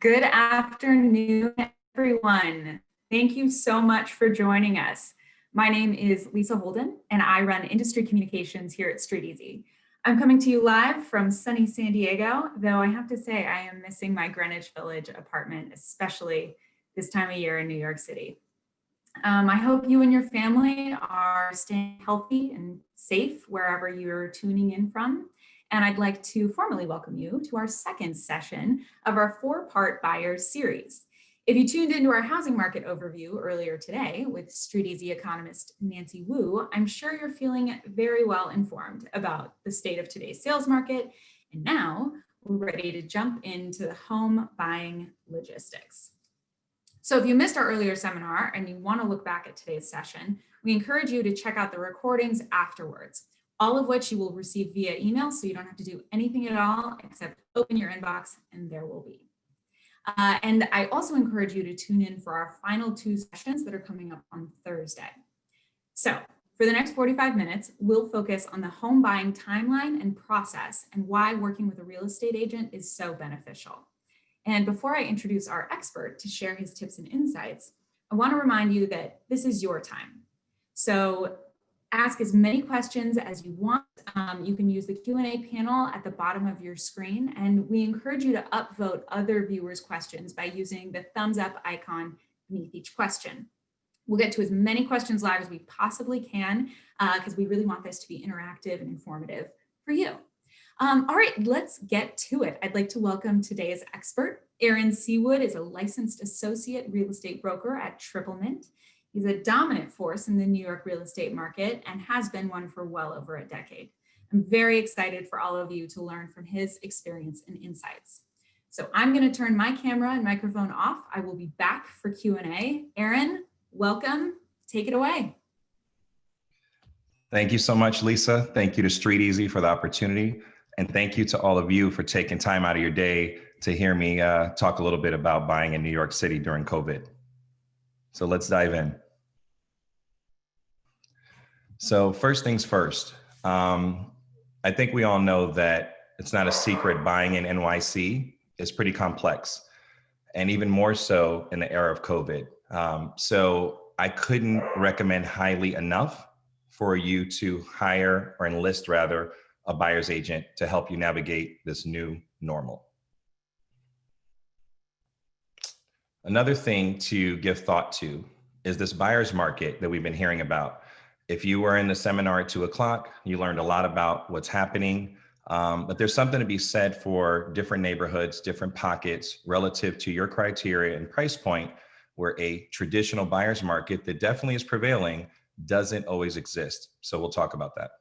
Good afternoon, everyone. Thank you so much for joining us. My name is Lisa Holden, and I run industry communications here at Street Easy. I'm coming to you live from sunny San Diego, though I have to say I am missing my Greenwich Village apartment, especially this time of year in New York City. I hope you and your family are staying healthy and safe wherever you're tuning in from. And I'd like to formally welcome you to our second session of our four-part buyers series. If you tuned into our housing market overview earlier today with Street Easy economist Nancy Wu, I'm sure you're feeling very well informed about the state of today's sales market. And now we're ready to jump into the home buying logistics. So if you missed our earlier seminar and you want to look back at today's session, we encourage you to check out the recordings afterwards, all of which you will receive via email, so you don't have to do anything at all except open your inbox and there will be. And I also encourage you to tune in for our final two sessions that are coming up on Thursday. So for the next 45 minutes, we'll focus on the home buying timeline and process and why working with a real estate agent is so beneficial. And before I introduce our expert to share his tips and insights, I want to remind you that this is your time. So ask as many questions as you want. You can use the Q&A panel at the bottom of your screen, and we encourage you to upvote other viewers' questions by using the thumbs up icon beneath each question. We'll get to as many questions live as we possibly can because we really want this to be interactive and informative for you. All right, let's get to it. I'd like to welcome today's expert. Aaron Seawood is a licensed associate real estate broker at Triple Mint. He's a dominant force in the New York real estate market and has been one for well over a decade. I'm very excited for all of you to learn from his experience and insights. So I'm going to turn my camera and microphone off. I will be back for Q&A. Aaron, welcome. Take it away. Thank you so much, Lisa. Thank you to Street Easy for the opportunity. And thank you to all of you for taking time out of your day to hear me talk a little bit about buying in New York City during COVID. So let's dive in. So first things first, I think we all know that it's not a secret buying in NYC is pretty complex, and even more so in the era of COVID. So I couldn't recommend highly enough for you to hire or enlist rather a buyer's agent to help you navigate this new normal. Another thing to give thought to is this buyer's market that we've been hearing about. If you were in the seminar at 2 o'clock, you learned a lot about what's happening, but there's something to be said for different neighborhoods, different pockets relative to your criteria and price point, where a traditional buyer's market that definitely is prevailing doesn't always exist. So we'll talk about that.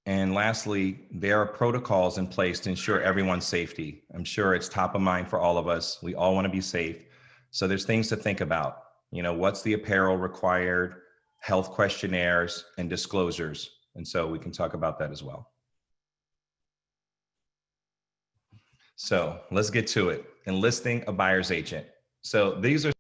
And lastly, there are protocols in place to ensure everyone's safety. I'm sure it's top of mind for all of us. We all want to be safe. So there's things to think about. You know, what's the apparel required, health questionnaires, and disclosures. And so we can talk about that as well. So let's get to it. Enlisting a buyer's agent. So these are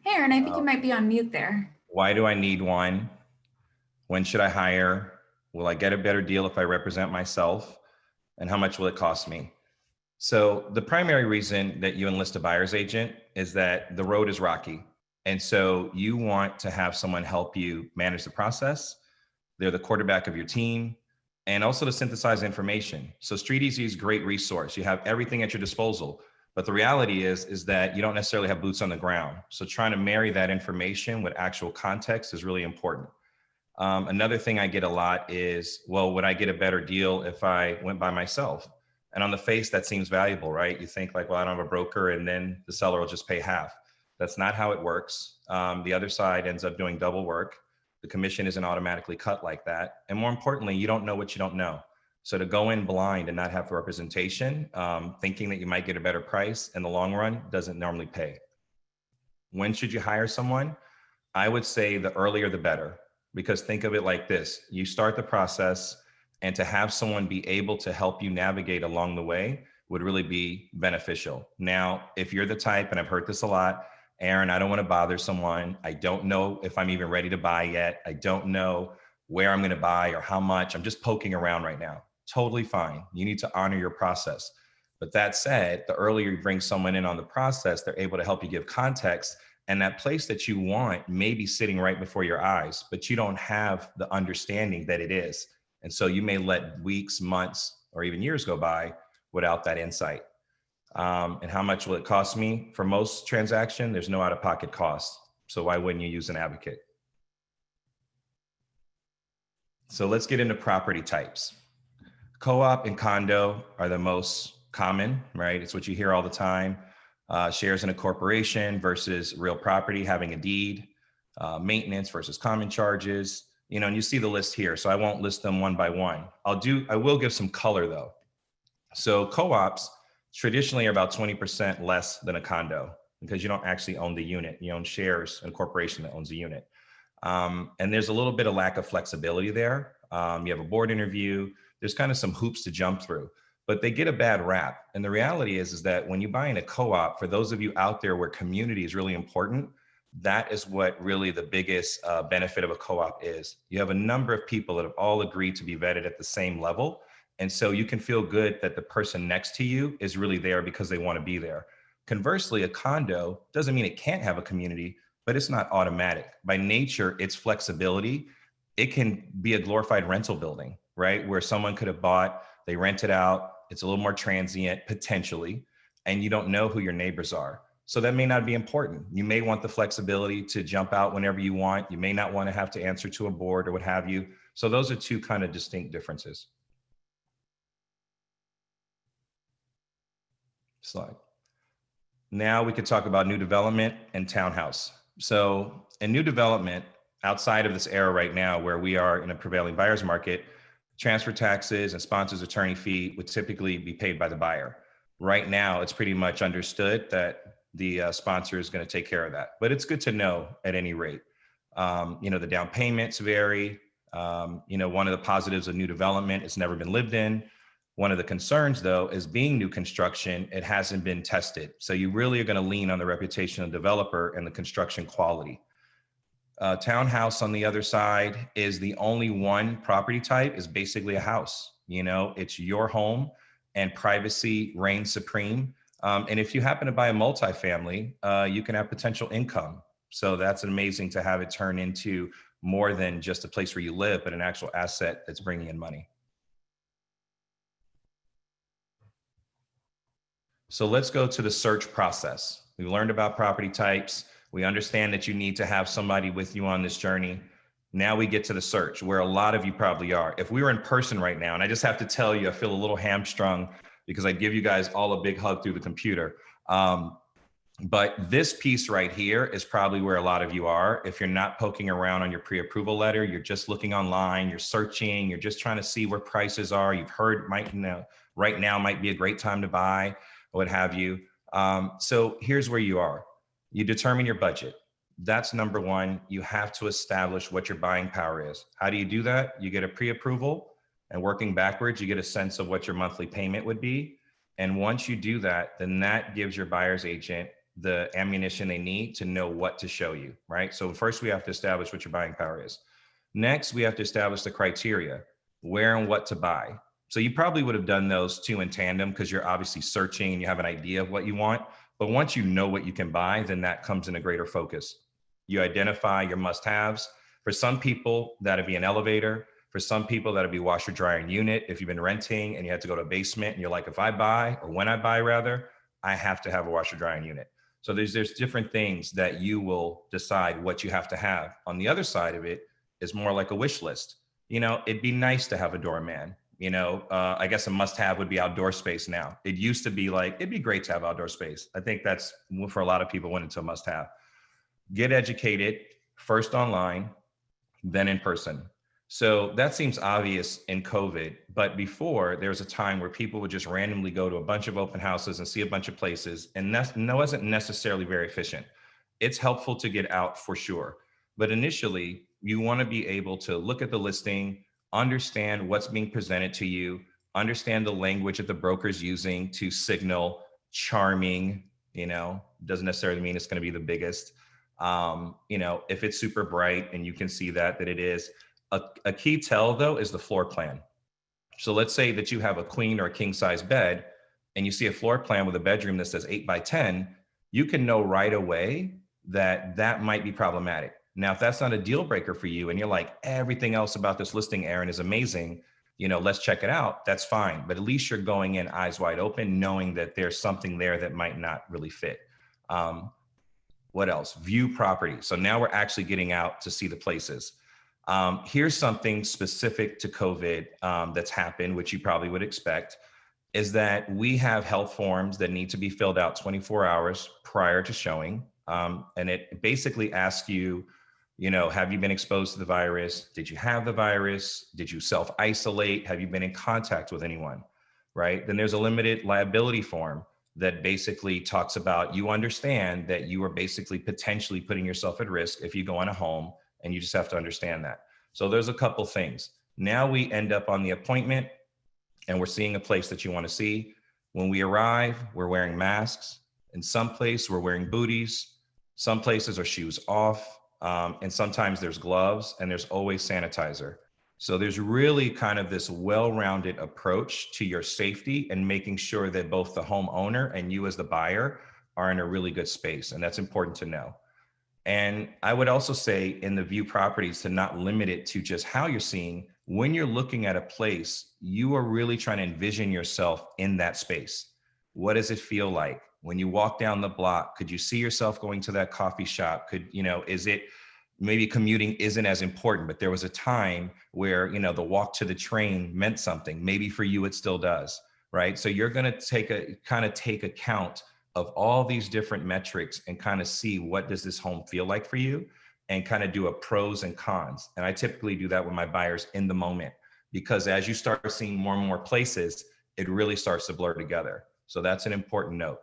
Hey, Aaron, I think you might be on mute there. Why do I need one? When should I hire? Will I get a better deal if I represent myself? And how much will it cost me? So the primary reason that you enlist a buyer's agent is that the road is rocky. And so you want to have someone help you manage the process. They're the quarterback of your team, and also to synthesize information. So Street Easy is a great resource. You have everything at your disposal. But the reality is that you don't necessarily have boots on the ground. So trying to marry that information with actual context is really important. Another thing I get a lot is, well, would I get a better deal if I went by myself? And on the face, that seems valuable, right? You think like, well, I don't have a broker, and then the seller will just pay half. That's not how it works. The other side ends up doing double work. The commission isn't automatically cut like that. And more importantly, you don't know what you don't know. So to go in blind and not have representation, thinking that you might get a better price in the long run doesn't normally pay. When should you hire someone? I would say the earlier the better, because think of it like this. You start the process, and to have someone be able to help you navigate along the way would really be beneficial. Now, if you're the type, and I've heard this a lot, Aaron, I don't want to bother someone. I don't know if I'm even ready to buy yet. I don't know where I'm going to buy or how much. I'm just poking around right now. Totally fine. You need to honor your process. But that said, the earlier you bring someone in on the process, they're able to help you give context. And that place that you want may be sitting right before your eyes, but you don't have the understanding that it is. And so you may let weeks, months, or even years go by without that insight. And how much will it cost me? For most transaction, there's no out-of-pocket cost. So why wouldn't you use an advocate? So let's get into property types. Co-op and condo are the most common, right? It's what you hear all the time. Shares in a corporation versus real property, having a deed, maintenance versus common charges, and you see the list here. So I won't list them one by one. I will give some color though. So co-ops traditionally are about 20% less than a condo because you don't actually own the unit. You own shares in a corporation that owns a unit. And there's a little bit of lack of flexibility there. You have a board interview. There's kind of some hoops to jump through, but they get a bad rap. And the reality is that when you buy in a co-op, for those of you out there where community is really important, that is what really the biggest benefit of a co-op is. You have a number of people that have all agreed to be vetted at the same level. And so you can feel good that the person next to you is really there because they want to be there. Conversely, a condo doesn't mean it can't have a community, but it's not automatic. By nature, its flexibility, it can be a glorified rental building, right? Where someone could have bought, they rent it out, it's a little more transient potentially, and you don't know who your neighbors are. So that may not be important. You may want the flexibility to jump out whenever you want. You may not want to have to answer to a board or what have you. So those are two kind of distinct differences. Slide. Now we could talk about new development and townhouse. So in new development, outside of this era right now where we are in a prevailing buyer's market, transfer taxes and sponsors attorney fee would typically be paid by the buyer. Right now, it's pretty much understood that the sponsor is going to take care of that, but it's good to know at any rate. The down payments vary. One of the positives of new development, it's never been lived in. One of the concerns, though, is being new construction, it hasn't been tested. So you really are going to lean on the reputation of the developer and the construction quality. Townhouse on the other side is the only one property type, is basically a house. It's your home and privacy reigns supreme. And if you happen to buy a multifamily, you can have potential income. So that's amazing to have it turn into more than just a place where you live, but an actual asset that's bringing in money. So let's go to the search process. We learned about property types. We understand that you need to have somebody with you on this journey. Now we get to the search, where a lot of you probably are. If we were in person right now, and I just have to tell you, I feel a little hamstrung because I give you guys all a big hug through the computer. But this piece right here is probably where a lot of you are. If you're not poking around on your pre-approval letter, you're just looking online, you're searching, you're just trying to see where prices are. You've heard right now might be a great time to buy, what have you. So here's where you are. You determine your budget. That's number one. You have to establish what your buying power is. How do you do that? You get a pre-approval, and working backwards, you get a sense of what your monthly payment would be. And once you do that, then that gives your buyer's agent the ammunition they need to know what to show you, right? So first we have to establish what your buying power is. Next, we have to establish the criteria, where and what to buy. So you probably would have done those two in tandem because you're obviously searching and you have an idea of what you want. But once you know what you can buy, then that comes in a greater focus. You identify your must-haves. For some people, that'd be an elevator. For some people, that'd be washer, dryer, and unit. If you've been renting and you had to go to a basement and you're like, if I buy, or when I buy rather, I have to have a washer, dryer, and unit. So there's different things that you will decide what you have to have. On the other side of it is more like a wish list. It'd be nice to have a doorman. I guess a must-have would be outdoor space now. It used to be like, it'd be great to have outdoor space. I think that's, for a lot of people, went into a must-have. Get educated, first online, then in person. So that seems obvious in COVID, but before, there was a time where people would just randomly go to a bunch of open houses and see a bunch of places, and that wasn't necessarily very efficient. It's helpful to get out for sure, but initially, you want to be able to look at the listing, understand what's being presented to you, understand the language that the broker's using to signal charming, doesn't necessarily mean it's going to be the biggest. If it's super bright and you can see that it is. A key tell though is the floor plan. So let's say that you have a queen or a king size bed and you see a floor plan with a bedroom that says 8 by 10, you can know right away that that might be problematic. Now, if that's not a deal breaker for you and you're like, everything else about this listing, Aaron, is amazing, let's check it out, that's fine. But at least you're going in eyes wide open, knowing that there's something there that might not really fit. What else? View property. So now we're actually getting out to see the places. Here's something specific to COVID that's happened, which you probably would expect, is that we have health forms that need to be filled out 24 hours prior to showing. And it basically asks you, have you been exposed to the virus? Did you have the virus? Did you self-isolate? Have you been in contact with anyone, right? Then there's a limited liability form that basically talks about, you understand that you are basically potentially putting yourself at risk if you go in a home, and you just have to understand that. So there's a couple things. Now we end up on the appointment and we're seeing a place that you want to see. When we arrive, we're wearing masks. In some places, we're wearing booties. Some places are shoes off. And sometimes there's gloves, and there's always sanitizer. So there's really kind of this well-rounded approach to your safety and making sure that both the homeowner and you as the buyer are in a really good space. And that's important to know. And I would also say in the view properties to not limit it to just how you're seeing. When you're looking at a place, you are really trying to envision yourself in that space. What does it feel like? When you walk down the block, could you see yourself going to that coffee shop? Is it maybe commuting isn't as important, but there was a time where, the walk to the train meant something. Maybe for you, it still does, right? So you're going to take account of all these different metrics and kind of see what does this home feel like for you, and kind of do a pros and cons. And I typically do that with my buyers in the moment, because as you start seeing more and more places, it really starts to blur together. So that's an important note.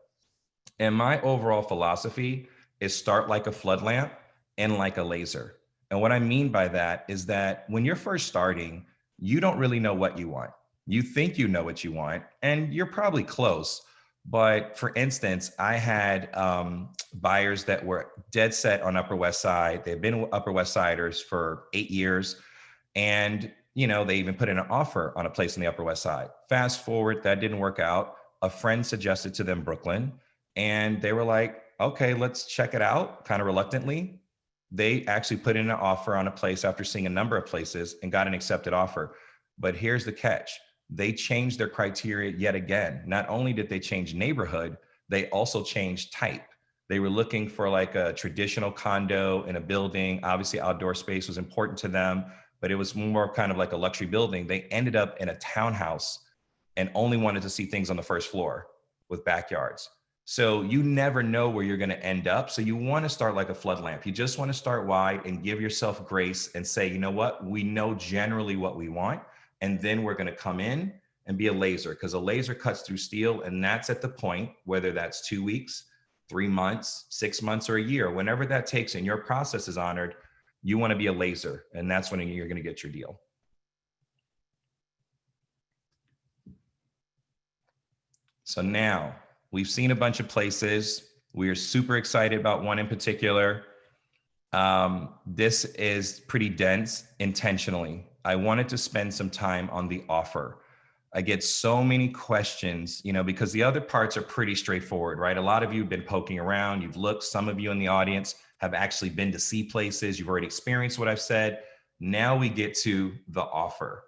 And my overall philosophy is start like a flood lamp and like a laser. And what I mean by that is that when you're first starting, you don't really know what you want. You think you know what you want, and you're probably close. But for instance, I had buyers that were dead set on Upper West Side. They've been Upper West Siders for 8 years. And, they even put in an offer on a place in the Upper West Side. Fast forward, that didn't work out. A friend suggested to them Brooklyn, and they were like, okay, let's check it out, kind of reluctantly. They actually put in an offer on a place after seeing a number of places and got an accepted offer. But here's the catch. They changed their criteria yet again. Not only did they change neighborhood, they also changed type. They were looking for like a traditional condo in a building. Obviously, outdoor space was important to them, but it was more kind of like a luxury building. They ended up in a townhouse and only wanted to see things on the first floor with backyards. So you never know where you're going to end up. So you want to start like a flood lamp. You just want to start wide and give yourself grace and say, you know what, we know generally what we want. And then we're going to come in and be a laser, because a laser cuts through steel. And that's at the point, whether that's 2 weeks, 3 months, 6 months, or a year, whenever that takes and your process is honored, you want to be a laser. And that's when you're going to get your deal. So now we've seen a bunch of places. We are super excited about one in particular. This is pretty dense intentionally. I wanted to spend some time on the offer. I get so many questions, because the other parts are pretty straightforward, right? A lot of you have been poking around, you've looked, some of you in the audience have actually been to see places, you've already experienced what I've said. Now we get to the offer.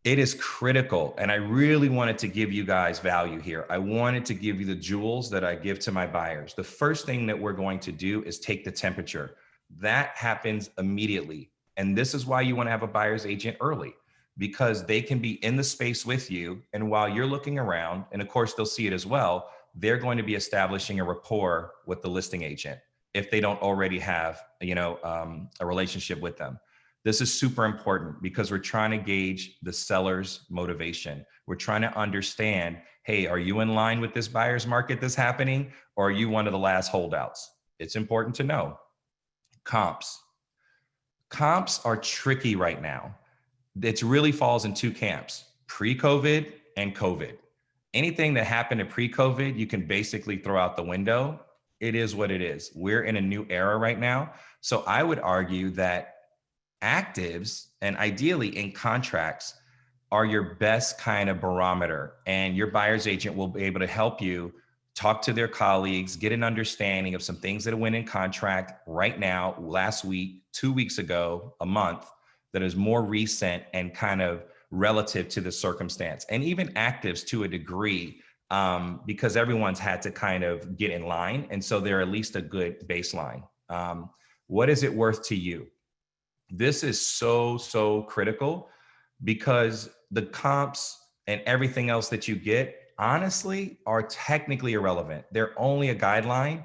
It is critical, and I really wanted to give you guys value here. I wanted to give you the jewels that I give to my buyers. The first thing that we're going to do is take the temperature. That happens immediately. And this is why you want to have a buyer's agent early, because they can be in the space with you. And while you're looking around, and of course they'll see it as well, they're going to be establishing a rapport with the listing agent if they don't already have, a relationship with them. This is super important because we're trying to gauge the seller's motivation. We're trying to understand, hey, are you in line with this buyer's market that's happening, or are you one of the last holdouts? It's important to know. Comps. Comps are tricky right now. It really falls in two camps: pre-COVID and COVID. Anything that happened in pre-COVID, you can basically throw out the window. It is what it is. We're in a new era right now. So I would argue that actives and ideally in contracts are your best kind of barometer, and your buyer's agent will be able to help you talk to their colleagues, get an understanding of some things that went in contract right now, last week, 2 weeks ago, a month, that is more recent and kind of relative to the circumstance, and even actives to a degree, because everyone's had to kind of get in line. And so they're at least a good baseline. What is it worth to you? This is so critical, because the comps and everything else that you get, honestly, are technically irrelevant. They're only a guideline.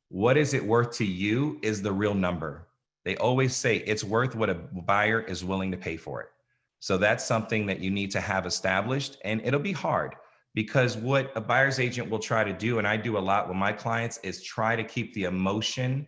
What is it worth to you is the real number. They always say it's worth what a buyer is willing to pay for it. So that's something that you need to have established, and it'll be hard, because what a buyer's agent will try to do, and I do a lot with my clients, is try to keep the emotion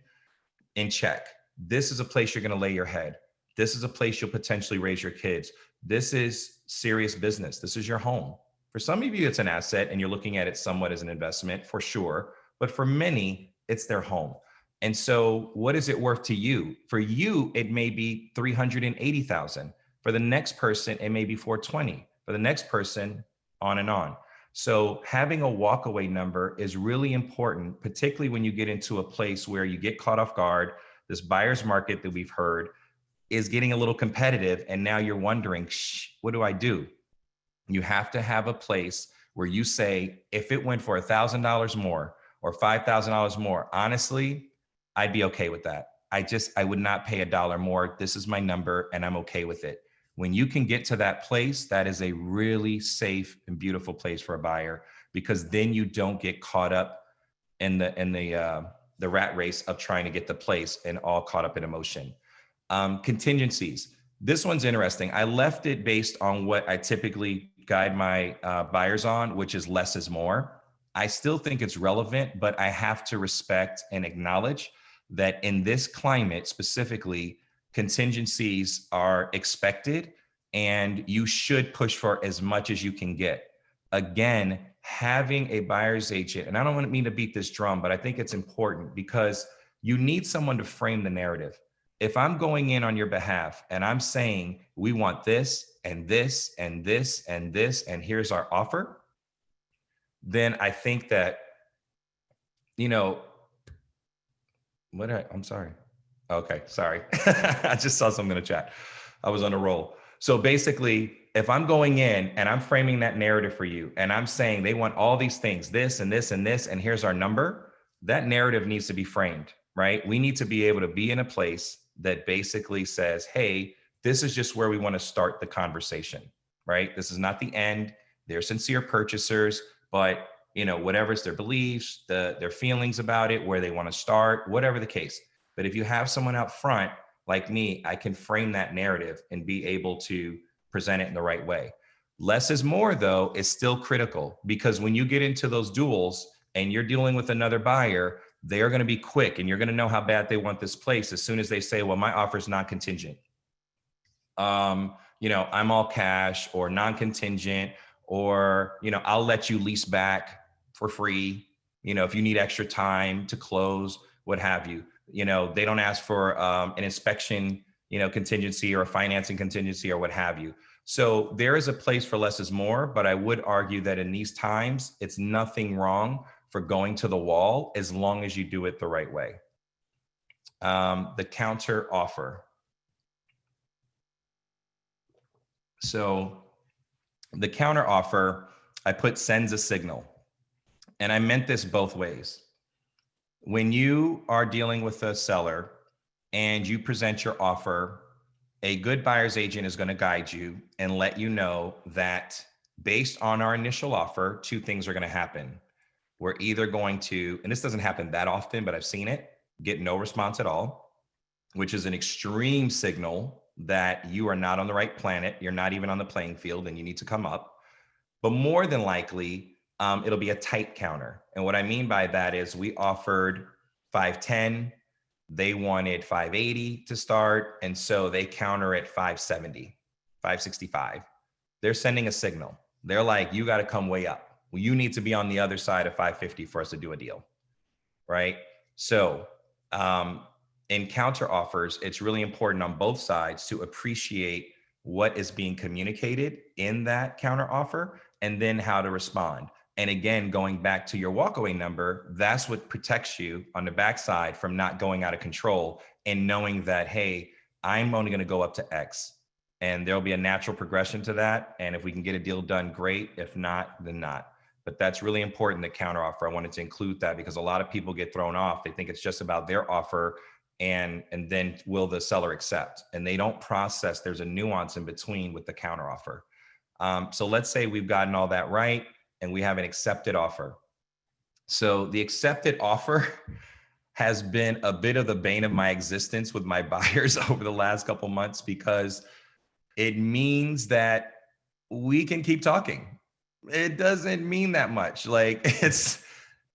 in check. This is a place you're going to lay your head. This is a place you'll potentially raise your kids. This is serious business. This is your home. For some of you, it's an asset and you're looking at it somewhat as an investment, for sure. But for many, it's their home. And so what is it worth to you? For you, it may be 380,000. For the next person, it may be 420. For the next person, on and on. So having a walkaway number is really important, particularly when you get into a place where you get caught off guard. This buyer's market that we've heard is getting a little competitive, and now you're wondering, what do I do? You have to have a place where you say, if it went for $1,000 more or $5,000 more, honestly, I'd be okay with that. I would not pay $1 more. This is my number and I'm okay with it. When you can get to that place, that is a really safe and beautiful place for a buyer, because then you don't get caught up in the rat race of trying to get the place and all caught up in emotion. Contingencies. This one's interesting. I left it based on what I typically guide my buyers on, which is less is more. I still think it's relevant, but I have to respect and acknowledge that in this climate specifically, contingencies are expected, and you should push for as much as you can get. Again, having a buyer's agent, and I don't mean to beat this drum, but I think it's important, because you need someone to frame the narrative. If I'm going in on your behalf and I'm saying, we want this and this and this and this, and here's our offer, then I think that, I'm sorry. Okay, sorry. I just saw something in the chat. I was on a roll. So basically, if I'm going in and I'm framing that narrative for you, and I'm saying they want all these things, this and this and this, and here's our number, that narrative needs to be framed, right? We need to be able to be in a place that basically says, hey, this is just where we want to start the conversation, right? This is not the end. They're sincere purchasers, but whatever's their beliefs, their feelings about it, where they want to start, whatever the case. But if you have someone out front like me, I can frame that narrative and be able to present it in the right way. Less is more, though, is still critical, because when you get into those duels and you're dealing with another buyer, they are going to be quick, and you're going to know how bad they want this place as soon as they say, well, my offer is non-contingent. I'm all cash or non-contingent, or, I'll let you lease back for free. If you need extra time to close, what have you. They don't ask for an inspection, contingency, or a financing contingency, or what have you. So there is a place for less is more, but I would argue that in these times, it's nothing wrong for going to the wall, as long as you do it the right way. The counter offer. So the counter offer, I put sends a signal, and I meant this both ways. When you are dealing with a seller and you present your offer, a good buyer's agent is going to guide you and let you know that based on our initial offer, two things are going to happen. We're either going to, and this doesn't happen that often, but I've seen it, get no response at all, which is an extreme signal that you are not on the right planet. You're not even on the playing field, and you need to come up. But more than likely, it'll be a tight counter. And what I mean by that is we offered 510, they wanted 580 to start. And so they counter at 570, 565. they're sending a signal. They're like, you got to come way up. Well, you need to be on the other side of 550 for us to do a deal, right? So in counter offers, it's really important on both sides to appreciate what is being communicated in that counter offer and then how to respond. And again, going back to your walkaway number, that's what protects you on the backside from not going out of control and knowing that, hey, I'm only going to go up to X. And there'll be a natural progression to that. And if we can get a deal done, great. If not, then not. But that's really important, the counter offer. I wanted to include that because a lot of people get thrown off. They think it's just about their offer and then will the seller accept? And they don't process, there's a nuance in between with the counter offer. So let's say we've gotten all that right and we have an accepted offer. So the accepted offer has been a bit of the bane of my existence with my buyers over the last couple months because it means that we can keep talking. It doesn't mean that much. Like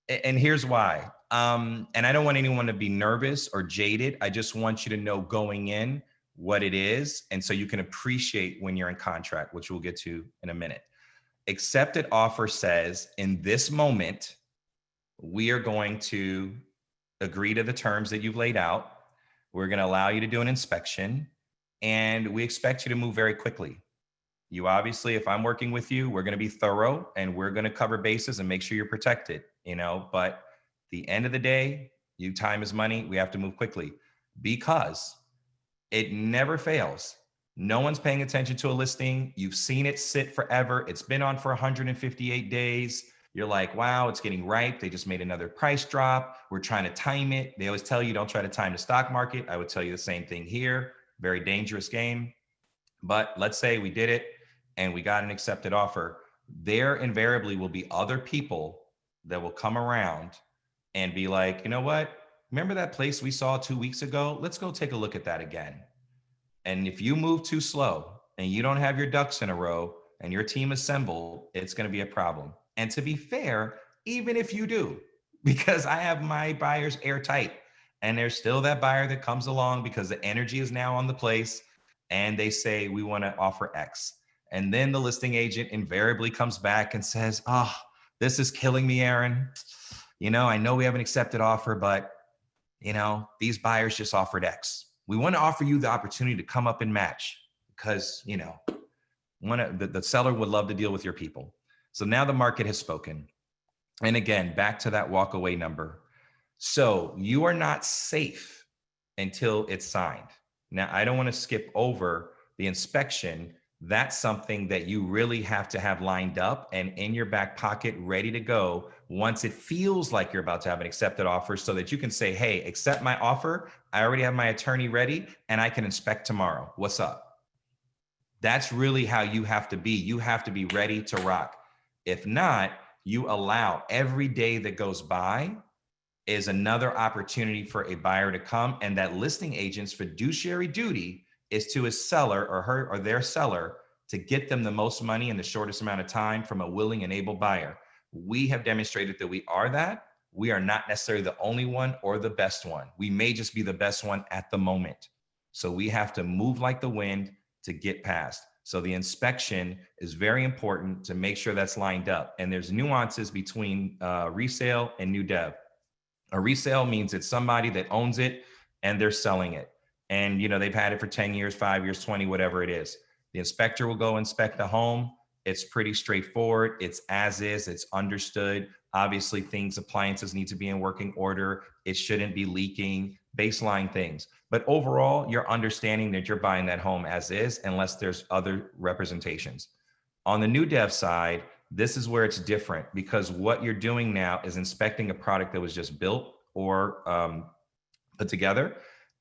and here's why. And I don't want anyone to be nervous or jaded. I just want you to know going in what it is. And so you can appreciate when you're in contract, which we'll get to in a minute. Accepted offer says, in this moment, we are going to agree to the terms that you've laid out. We're going to allow you to do an inspection and we expect you to move very quickly. You obviously, if I'm working with you, we're going to be thorough and we're going to cover bases and make sure you're protected, but the end of the day, time is money. We have to move quickly because it never fails. No one's paying attention to a listing. You've seen it sit forever. It's been on for 158 days. You're like, wow, it's getting ripe. They just made another price drop. We're trying to time it. They always tell you don't try to time the stock market. I would tell you the same thing here. Very dangerous game. But let's say we did it and we got an accepted offer. There invariably will be other people that will come around and be like, you know what? Remember that place we saw 2 weeks ago? Let's go take a look at that again. And if you move too slow and you don't have your ducks in a row and your team assembled, it's going to be a problem. And to be fair, even if you do, because I have my buyers airtight and there's still that buyer that comes along because the energy is now on the place and they say, we want to offer X. And then the listing agent invariably comes back and says, oh, this is killing me, Aaron. I know we have an accepted offer, but these buyers just offered X. We want to offer you the opportunity to come up and match because, the seller would love to deal with your people. So now the market has spoken. And again, back to that walkaway number. So you are not safe until it's signed. Now, I don't want to skip over the inspection. That's something that you really have to have lined up and in your back pocket, ready to go once it feels like you're about to have an accepted offer so that you can say, hey, accept my offer. I already have my attorney ready and I can inspect tomorrow. What's up? That's really how you have to be. You have to be ready to rock. If not, you allow every day that goes by is another opportunity for a buyer to come, and that listing agent's fiduciary duty is to his seller or their seller to get them the most money in the shortest amount of time from a willing and able buyer. We have demonstrated that we are that. We are not necessarily the only one or the best one. We may just be the best one at the moment. So we have to move like the wind to get past. So the inspection is very important to make sure that's lined up. And there's nuances between resale and new dev. A resale means it's somebody that owns it and they're selling it. And they've had it for 10 years, 5 years, 20, whatever it is. The inspector will go inspect the home. It's pretty straightforward. It's as is, it's understood. Obviously appliances need to be in working order. It shouldn't be leaking, baseline things. But overall, you're understanding that you're buying that home as is, unless there's other representations. On the new dev side, this is where it's different because what you're doing now is inspecting a product that was just built or put together.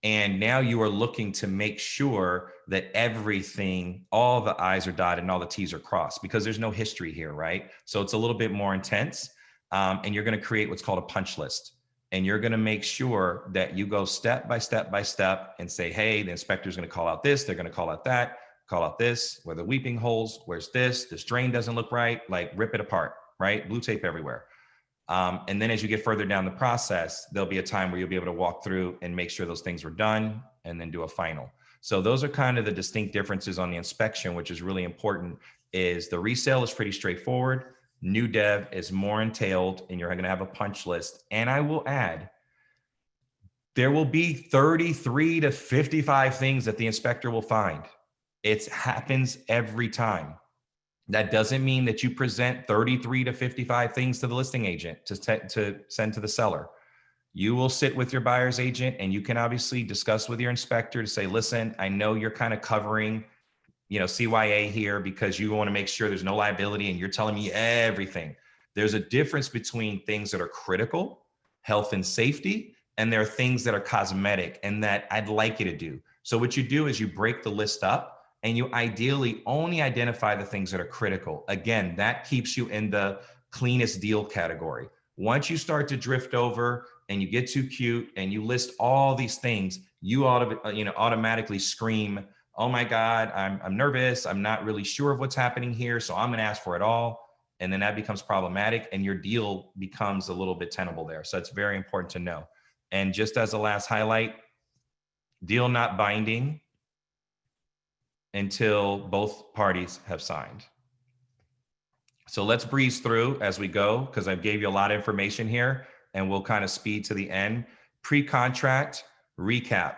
And now you are looking to make sure that everything, all the I's are dotted and all the T's are crossed because there's no history here, right? So it's a little bit more intense. And you're going to create what's called a punch list. And you're going to make sure that you go step by step by step and say, hey, the inspector's going to call out this, they're going to call out that. Call out this, where the weeping holes, where's this drain doesn't look right, like rip it apart, right? Blue tape everywhere. And then as you get further down the process, there'll be a time where you'll be able to walk through and make sure those things were done and then do a final. So those are kind of the distinct differences on the inspection, which is really important. is the resale is pretty straightforward. New dev is more entailed, and you're going to have a punch list. And I will add, there will be 33 to 55 things that the inspector will find. It happens every time. That doesn't mean that you present 33 to 55 things to the listing agent to send to the seller. You will sit with your buyer's agent, and you can obviously discuss with your inspector to say, listen, I know you're kind of covering, CYA here because you want to make sure there's no liability, and you're telling me everything. There's a difference between things that are critical, health and safety, and there are things that are cosmetic and that I'd like you to do. So what you do is you break the list up, and you ideally only identify the things that are critical. Again, that keeps you in the cleanest deal category. Once you start to drift over and you get too cute and you list all these things, you automatically scream, oh my God, I'm nervous. I'm not really sure of what's happening here. So I'm gonna ask for it all. And then that becomes problematic, and your deal becomes a little bit tenable there. So it's very important to know. And just as a last highlight, deal not binding until both parties have signed. So let's breeze through as we go, because I gave you a lot of information here, and we'll kind of speed to the end. Pre-contract recap.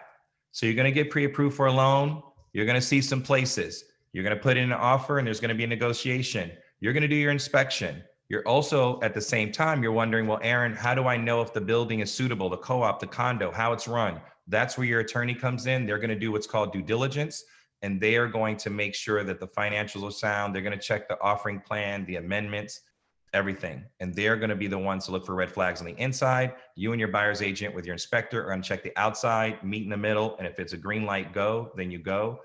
So you're going to get pre-approved for a loan. You're going to see some places. You're going to put in an offer, and there's going to be a negotiation. You're going to do your inspection. You're also, at the same time, you're wondering, well, Aaron, how do I know if the building is suitable, the co-op, the condo, how it's run? That's where your attorney comes in. They're going to do what's called due diligence, and they are going to make sure that the financials are sound. They're going to check the offering plan, the amendments, everything. And they're going to be the ones to look for red flags on the inside. You and your buyer's agent with your inspector are going to check the outside, meet in the middle. And if it's a green light, go, then you go.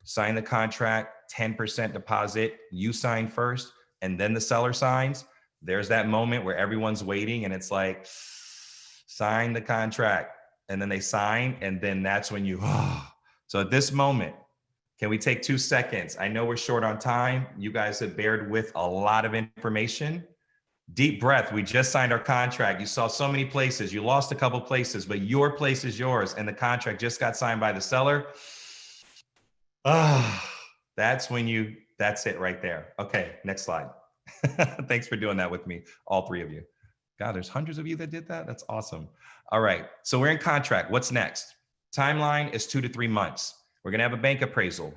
Sign the contract, 10% deposit. You sign first, and then the seller signs. There's that moment where everyone's waiting, and it's like, sign the contract. And then they sign, and then that's when you, So at this moment, can we take 2 seconds? I know we're short on time. You guys have bared with a lot of information. Deep breath. We just signed our contract. You saw so many places. You lost a couple places, but your place is yours, and the contract just got signed by the seller. That's it right there. Okay, next slide. Thanks for doing that with me, all three of you. God, there's hundreds of you that did that. That's awesome. All right, so we're in contract. What's next? Timeline is 2 to 3 months. We're gonna have a bank appraisal.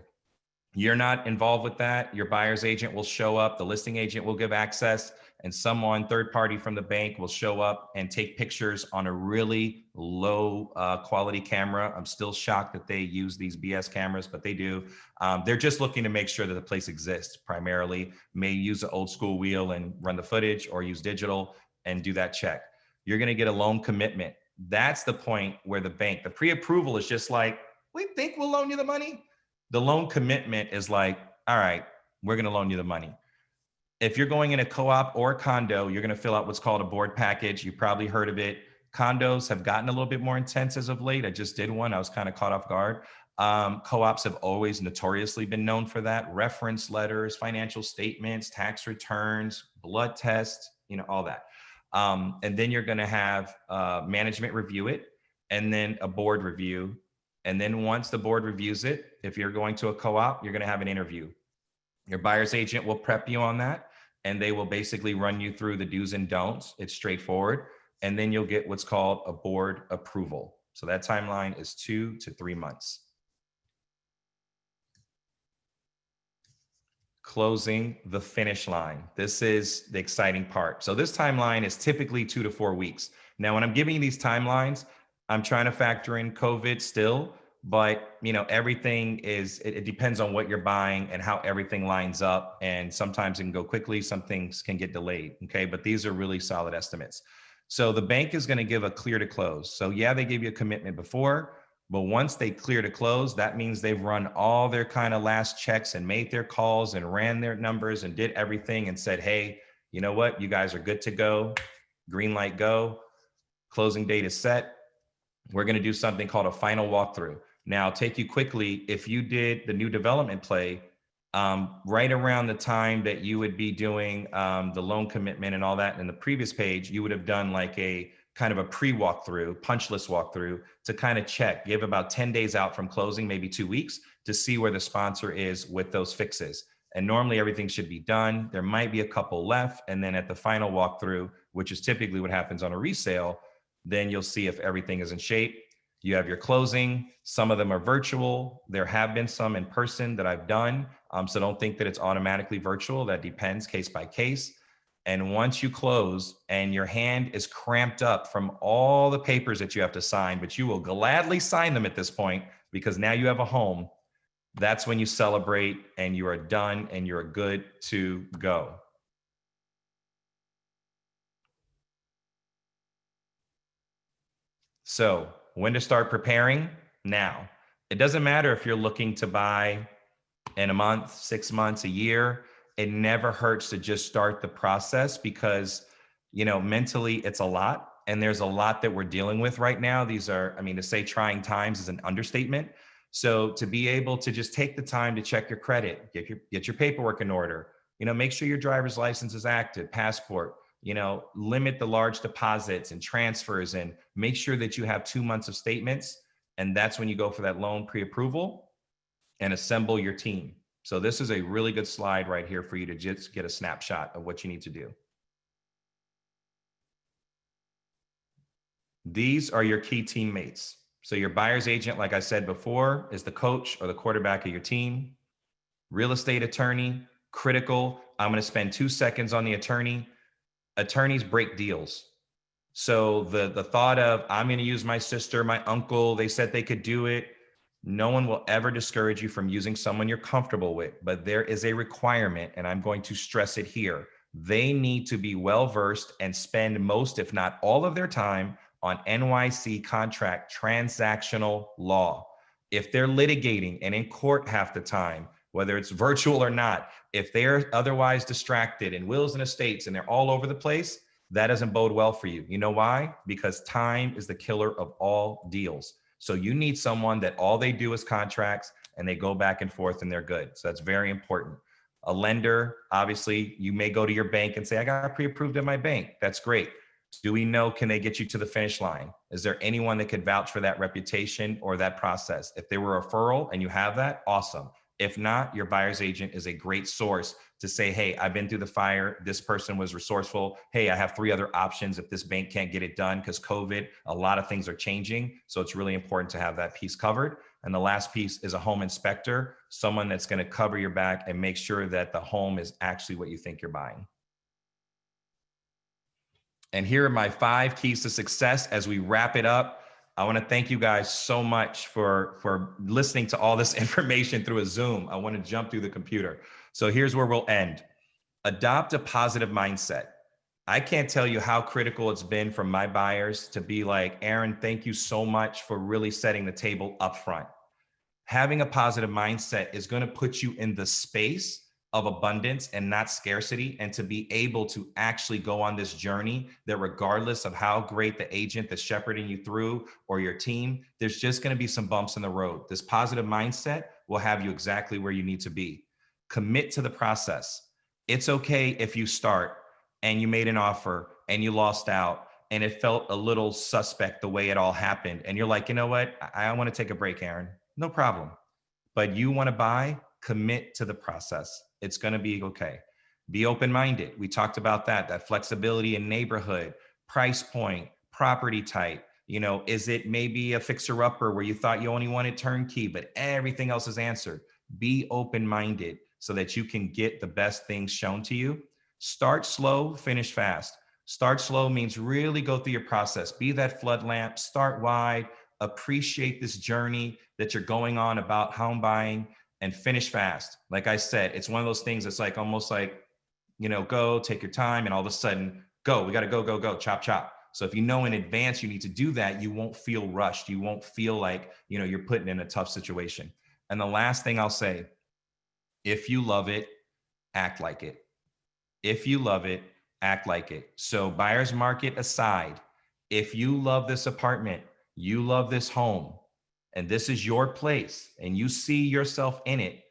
You're not involved with that. Your buyer's agent will show up, the listing agent will give access, and someone third party from the bank will show up and take pictures on a really low quality camera. I'm still shocked that they use these BS cameras, but they do. They're just looking to make sure that the place exists primarily. May use an old school wheel and run the footage, or use digital and do that check. You're gonna get a loan commitment. That's the point where the pre-approval is just like, we think we'll loan you the money. The loan commitment is like, all right, we're gonna loan you the money. If you're going in a co-op or a condo, you're gonna fill out what's called a board package. You probably heard of it. Condos have gotten a little bit more intense as of late. I just did one. I was kind of caught off guard. Co-ops have always notoriously been known for that. Reference letters, financial statements, tax returns, blood tests, all that. And then you're gonna have management review it, and then a board review. And then once the board reviews it, if you're going to a co-op, you're gonna have an interview. Your buyer's agent will prep you on that, and they will basically run you through the do's and don'ts. It's straightforward. And then you'll get what's called a board approval. So that timeline is 2 to 3 months. Closing the finish line. This is the exciting part. So this timeline is typically 2 to 4 weeks. Now, when I'm giving you these timelines, I'm trying to factor in COVID still, but everything it depends on what you're buying and how everything lines up. And sometimes it can go quickly, some things can get delayed. Okay, but these are really solid estimates. So the bank is going to give a clear to close. So yeah, they gave you a commitment before, but once they clear to close, that means they've run all their kind of last checks and made their calls and ran their numbers and did everything and said, hey, you know what? You guys are good to go. Green light, go. Closing date is set. We're going to do something called a final walkthrough. Now, I'll take you quickly. If you did the new development play, right around the time that you would be doing the loan commitment and all that in the previous page, you would have done like a kind of a pre-walkthrough, punch list walkthrough to kind of check, give about 10 days out from closing, maybe 2 weeks, to see where the sponsor is with those fixes. And normally everything should be done. There might be a couple left. And then at the final walkthrough, which is typically what happens on a resale, then you'll see if everything is in shape. You have your closing. Some of them are virtual. There have been some in person that I've done. So don't think that it's automatically virtual. That depends case by case. And once you close and your hand is cramped up from all the papers that you have to sign, but you will gladly sign them at this point because now you have a home, that's when you celebrate and you are done and you're good to go. So when to start preparing? Now. It doesn't matter if you're looking to buy in a month, 6 months, a year. It never hurts to just start the process because, mentally it's a lot. And there's a lot that we're dealing with right now. These are, to say trying times is an understatement. So to be able to just take the time to check your credit, get your paperwork in order, make sure your driver's license is active, passport, limit the large deposits and transfers and make sure that you have 2 months of statements. And that's when you go for that loan pre-approval and assemble your team. So this is a really good slide right here for you to just get a snapshot of what you need to do. These are your key teammates. So your buyer's agent, like I said before, is the coach or the quarterback of your team. Real estate attorney, critical. I'm going to spend 2 seconds on the attorney. Attorneys break deals. So the thought of, I'm going to use my sister, my uncle, they said they could do it. No one will ever discourage you from using someone you're comfortable with, but there is a requirement, and I'm going to stress it here. They need to be well-versed and spend most, if not all of their time on NYC contract transactional law. If they're litigating and in court half the time, whether it's virtual or not, if they're otherwise distracted in wills and estates and they're all over the place, that doesn't bode well for you. You know why? Because time is the killer of all deals. So you need someone that all they do is contracts and they go back and forth and they're good. So that's very important. A lender, obviously, you may go to your bank and say, I got pre-approved at my bank. That's great. Do we know, can they get you to the finish line? Is there anyone that could vouch for that reputation or that process? If they were a referral and you have that, awesome. If not, your buyer's agent is a great source to say, hey, I've been through the fire. This person was resourceful. Hey, I have 3 other options if this bank can't get it done because COVID, a lot of things are changing. So it's really important to have that piece covered. And the last piece is a home inspector, someone that's going to cover your back and make sure that the home is actually what you think you're buying. And here are my 5 keys to success as we wrap it up. I want to thank you guys so much for listening to all this information through a Zoom. I want to jump through the computer. So here's where we'll end. Adopt a positive mindset. I can't tell you how critical it's been for my buyers to be like, Aaron, thank you so much for really setting the table up front. Having a positive mindset is going to put you in the space of abundance and not scarcity, and to be able to actually go on this journey that regardless of how great the agent that's shepherding you through or your team, there's just going to be some bumps in the road. This positive mindset will have you exactly where you need to be. Commit to the process. It's okay if you start and you made an offer and you lost out and it felt a little suspect the way it all happened. And you're like, you know what? I want to take a break, Aaron. No problem. But you want to buy, commit to the process. It's going to be okay. Be open-minded. We talked about that flexibility in neighborhood, price point, property type. Is it maybe a fixer-upper where you thought you only wanted turnkey, but everything else is answered? Be open-minded so that you can get the best things shown to you. Start slow, finish fast. Start slow means really go through your process. Be that flood lamp, start wide, appreciate this journey that you're going on about home buying, and finish fast. Like I said, it's one of those things that's like almost like, go, take your time, and all of a sudden, go, we got to go, chop, chop. So if you know in advance you need to do that, you won't feel rushed. You won't feel like, you're putting in a tough situation. And the last thing I'll say, if you love it, act like it. If you love it, act like it. So buyer's market aside, if you love this apartment, you love this home, and this is your place and you see yourself in it,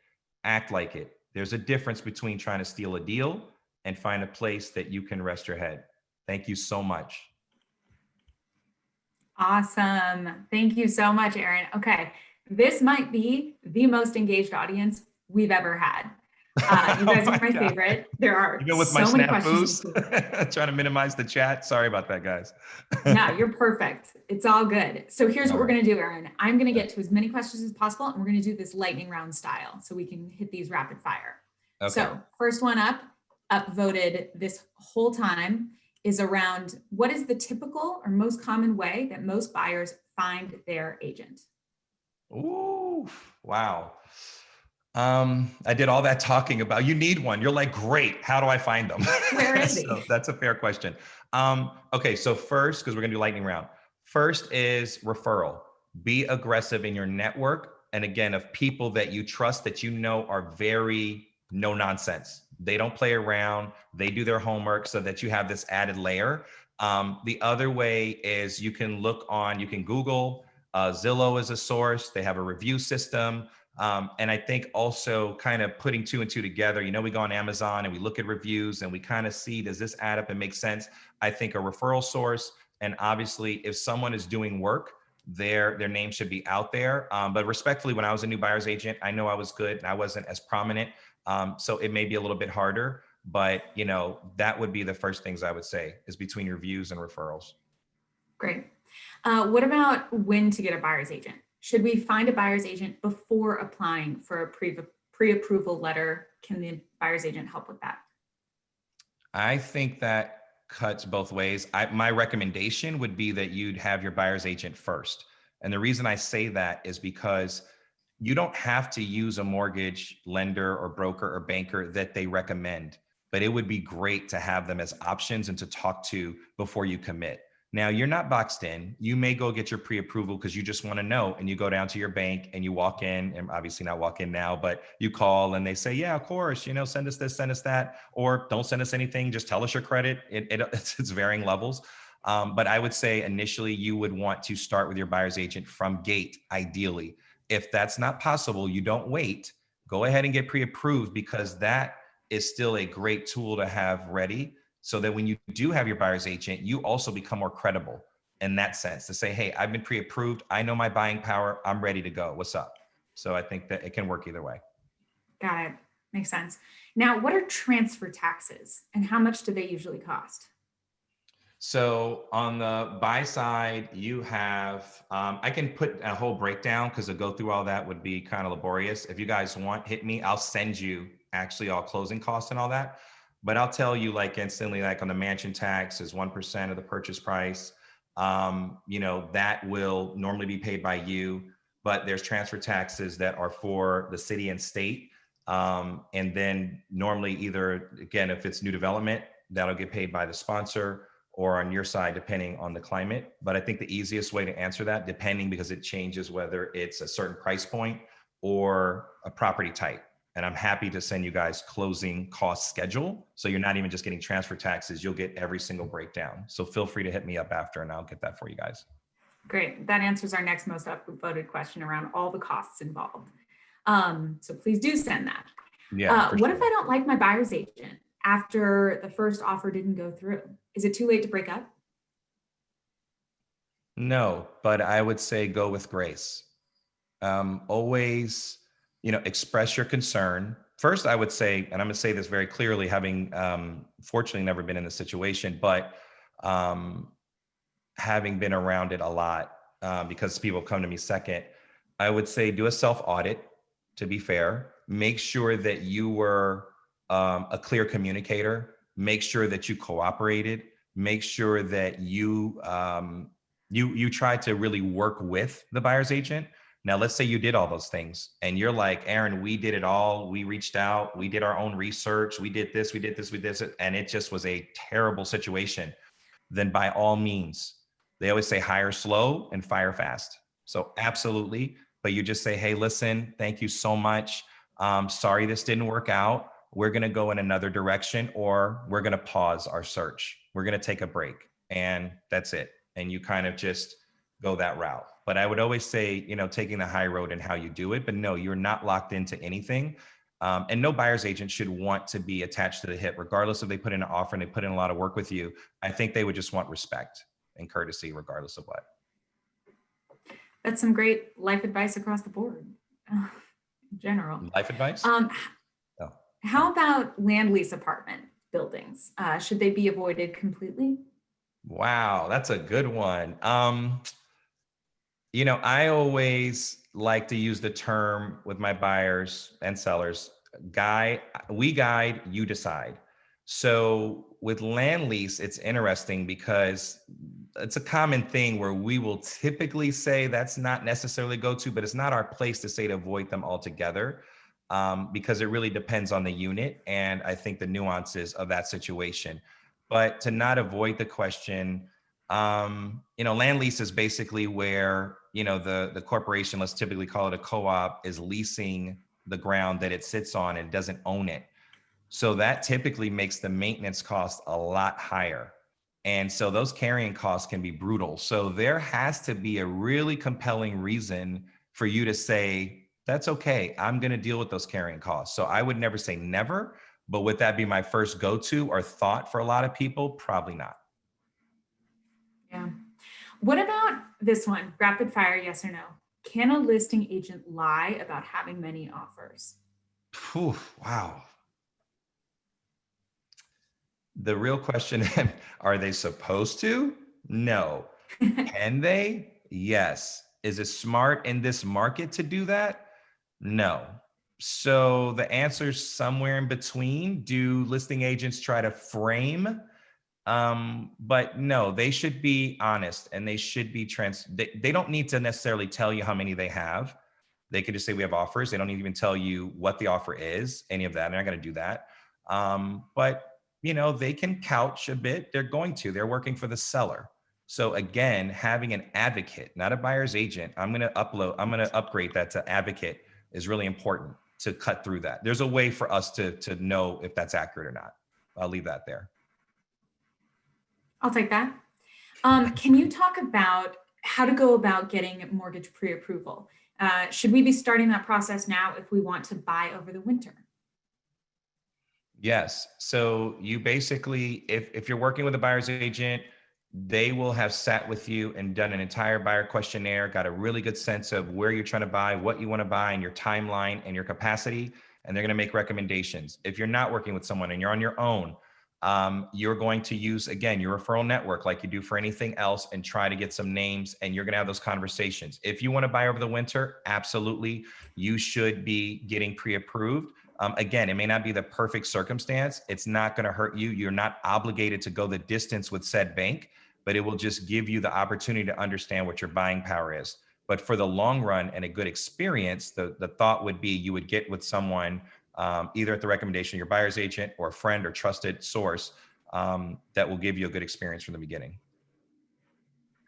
act like it. There's a difference between trying to steal a deal and find a place that you can rest your head. Thank you so much. Awesome. Thank you so much, Aaron. Okay. This might be the most engaged audience we've ever had. You Oh guys are my my God. favorite. There are You go with my so many questions. snafus, trying to minimize the chat. Sorry about that, guys. No, you're perfect. It's all good. So here's All what we're right. going to do, Aaron. I'm going to get to as many questions as possible, and we're going to do this lightning round style so we can hit these rapid fire. Okay. So first one upvoted this whole time is around what is the typical or most common way that most buyers find their agent? Ooh, wow. I did all that talking about you need one. You're like, great. How do I find them? Where is he? So that's a fair question. Okay, so first, because we're gonna do lightning round. First is referral. Be aggressive in your network, and again, of people that you trust that you know are very no nonsense. They don't play around. They do their homework, so that you have this added layer. The other way is you can you can Google. Zillow is a source. They have a review system. And I think also kind of putting two and two together, we go on Amazon and we look at reviews and we kind of see, does this add up and make sense? I think a referral source, and obviously if someone is doing work, their name should be out there. But respectfully, when I was a new buyer's agent, I know I was good and I wasn't as prominent. So it may be a little bit harder, but that would be the first things I would say is between reviews and referrals. Great. What about when to get a buyer's agent? Should we find a buyer's agent before applying for a pre-approval letter? Can the buyer's agent help with that? I think that cuts both ways. My recommendation would be that you'd have your buyer's agent first. And the reason I say that is because you don't have to use a mortgage lender or broker or banker that they recommend, but it would be great to have them as options and to talk to before you commit. Now, you're not boxed in. You may go get your pre-approval because you just want to know, and you go down to your bank and you walk in, and obviously not walk in now, but you call and they say, yeah, of course, send us this, send us that, or don't send us anything, just tell us your credit. It's varying levels. But I would say initially you would want to start with your buyer's agent from gate, ideally. If that's not possible, you don't wait. Go ahead and get pre-approved, because that is still a great tool to have ready, so that when you do have your buyer's agent, you also become more credible in that sense, to say, hey, I've been pre-approved. I know my buying power. I'm ready to go. What's up? So I think that it can work either way. Got it. Makes sense. Now, what are transfer taxes and how much do they usually cost? So on the buy side, you have, I can put a whole breakdown because to go through all that would be kind of laborious. If you guys want, hit me. I'll send you actually all closing costs and all that. But I'll tell you like instantly, like on the mansion tax is 1% of the purchase price. That will normally be paid by you, but there's transfer taxes that are for the city and state. And then normally either, again, if it's new development, that'll get paid by the sponsor, or on your side, depending on the climate. But I think the easiest way to answer that, depending, because it changes whether it's a certain price point or a property type. And I'm happy to send you guys closing cost schedule. So you're not even just getting transfer taxes, you'll get every single breakdown. So feel free to hit me up after and I'll get that for you guys. Great. That answers our next most upvoted question around all the costs involved. So please do send that. Yeah. What if I don't like my buyer's agent after the first offer didn't go through? Is it too late to break up? No, but I would say go with grace. Always, express your concern. First, I would say, and I'm going to say this very clearly, having fortunately never been in this situation, but having been around it a lot, because people come to me second, I would say do a self-audit, to be fair. Make sure that you were a clear communicator. Make sure that you cooperated. Make sure that you tried to really work with the buyer's agent. Now, let's say you did all those things and you're like, Aaron, we did it all. We reached out, we did our own research. We did this, we did this, we did this. And it just was a terrible situation. Then by all means, they always say hire slow and fire fast. So absolutely. But you just say, hey, listen, thank you so much. Sorry, this didn't work out. We're going to go in another direction, or we're going to pause our search. We're going to take a break, and that's it. And you kind of just go that route. But I would always say, taking the high road and how you do it, but no, you're not locked into anything. And no buyer's agent should want to be attached to the hip, regardless if they put in an offer and they put in a lot of work with you. I think they would just want respect and courtesy, regardless of what. That's some great life advice across the board, in general. Life advice? Oh. How about land lease apartment buildings? Should they be avoided completely? Wow, that's a good one. I always like to use the term with my buyers and sellers, we guide, you decide. So with land lease, it's interesting because it's a common thing where we will typically say that's not necessarily go to, but it's not our place to say to avoid them altogether, because it really depends on the unit and I think the nuances of that situation. But to not avoid the question, land lease is basically where, the corporation, let's typically call it a co-op, is leasing the ground that it sits on and doesn't own it. So that typically makes the maintenance cost a lot higher. And so those carrying costs can be brutal. So there has to be a really compelling reason for you to say, that's okay, I'm going to deal with those carrying costs. So I would never say never, but would that be my first go-to or thought for a lot of people? Probably not. Yeah. What about this one? Rapid fire, yes or no? Can a listing agent lie about having many offers? Phew, wow. The real question, are they supposed to? No. Can they? Yes. Is it smart in this market to do that? No. So the answer's somewhere in between. Do listing agents try to frame? But no, they should be honest and they should be they don't need to necessarily tell you how many they have. They could just say we have offers. They don't even tell you what the offer is, any of that. They're not going to do that. But they can couch a bit. They're working for the seller. So again, having an advocate, not a buyer's agent, I'm going to upgrade that to advocate, is really important to cut through that. There's a way for us to know if that's accurate or not. I'll leave that there. I'll take that. Can you talk about how to go about getting mortgage pre-approval? Should we be starting that process now if we want to buy over the winter? Yes. So you basically, if you're working with a buyer's agent, they will have sat with you and done an entire buyer questionnaire, got a really good sense of where you're trying to buy, what you want to buy, and your timeline and your capacity. And they're going to make recommendations. If you're not working with someone and you're on your own, you're going to use, again, your referral network like you do for anything else and try to get some names, and you're going to have those conversations. If you want to buy over the winter, absolutely, you should be getting pre-approved. Again, it may not be the perfect circumstance. It's not going to hurt you. You're not obligated to go the distance with said bank, but it will just give you the opportunity to understand what your buying power is. But for the long run and a good experience, the thought would be you would get with someone, either at the recommendation of your buyer's agent or a friend or trusted source, that will give you a good experience from the beginning.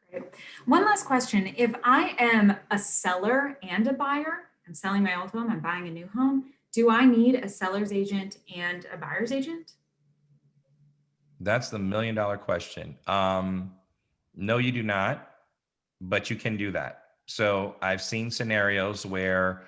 Great. One last question. If I am a seller and a buyer, I'm selling my old home, I'm buying a new home, do I need a seller's agent and a buyer's agent? That's the $1 million question. No, you do not, but you can do that. So I've seen scenarios where,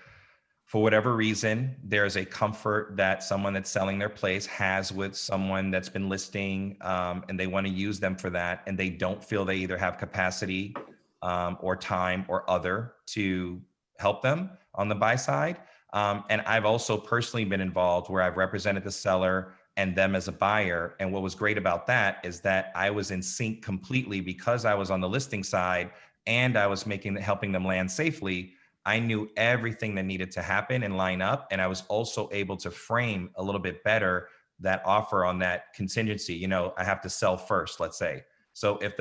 for whatever reason, there's a comfort that someone that's selling their place has with someone that's been listing, and they want to use them for that, and they don't feel they either have capacity, or time or other to help them on the buy side. And I've also personally been involved where I've represented the seller and them as a buyer. And what was great about that is that I was in sync completely because I was on the listing side and I was helping them land safely. I knew everything that needed to happen and line up. And I was also able to frame a little bit better that offer on that contingency. I have to sell first, let's say. So if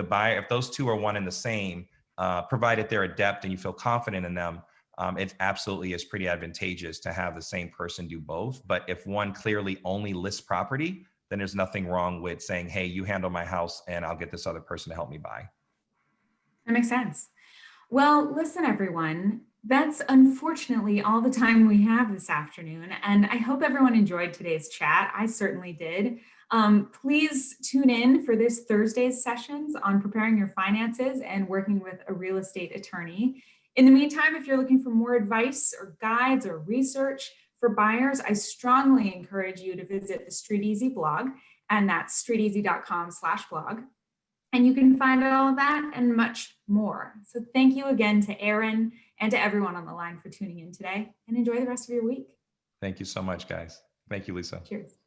those two are one and the same, provided they're adept and you feel confident in them, it absolutely is pretty advantageous to have the same person do both. But if one clearly only lists property, then there's nothing wrong with saying, hey, you handle my house and I'll get this other person to help me buy. That makes sense. Well, listen, everyone, that's unfortunately all the time we have this afternoon. And I hope everyone enjoyed today's chat. I certainly did. Please tune in for this Thursday's sessions on preparing your finances and working with a real estate attorney. In the meantime, if you're looking for more advice or guides or research for buyers, I strongly encourage you to visit the Street Easy blog, and that's streeteasy.com/blog. And you can find all of that and much more. So thank you again to Aaron and to everyone on the line for tuning in today, and enjoy the rest of your week. Thank you so much, guys. Thank you, Lisa. Cheers.